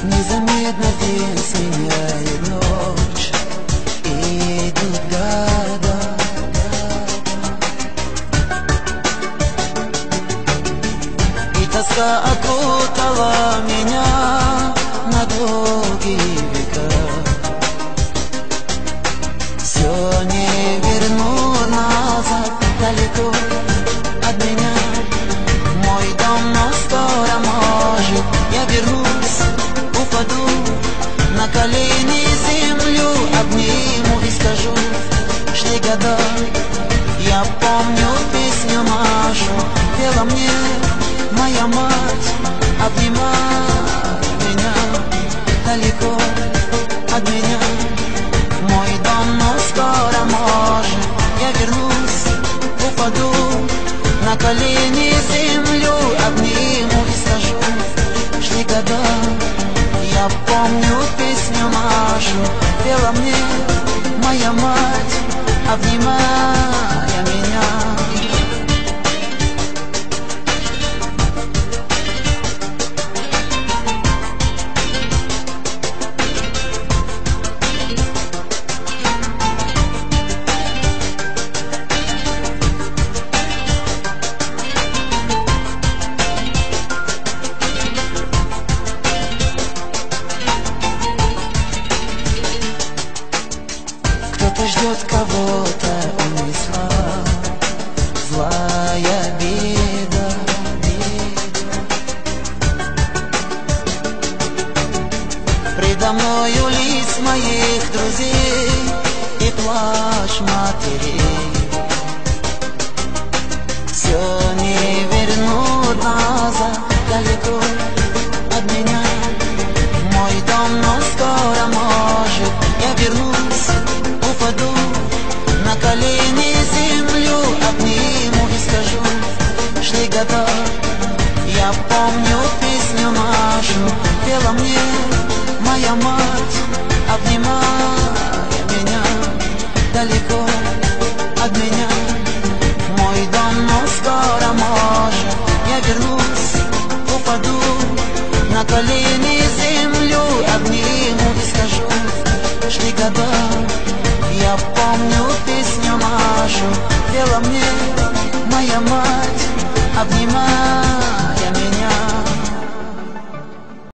Незаметно день сменяет ночь, и идут года. И тоска окутала меня на долгие века. Все не вернуть назад, далеко от меня. Мой дом, но скоро, может, я вернусь. Упаду на колени, землю обниму и скажу: шли года. Я помню песню нашу, пела мне моя мать, обнимая меня далеко от меня. Мой дом, но скоро, может, я вернусь. Упаду на колени, землю обниму и скажу: шли года. Я помню песню нашу, пела мне моя мать, обнимая меня. Кто-то ждет, кого-то унесла злая беда. Предо мною лист моих друзей и плач матерей. Все не вернуть назад, далеко от меня. Мой дом, но скоро, может, я вернусь. Упаду на колени, землю обниму и скажу: шли года. Я помню песню нашу, пела мне моя мать, обнимая меня далеко от меня. Мой дом, но скоро, может, я вернусь. Упаду на колени, землю обниму и скажу: шли года. Я помню песню нашу, пела мне моя мать, обнимая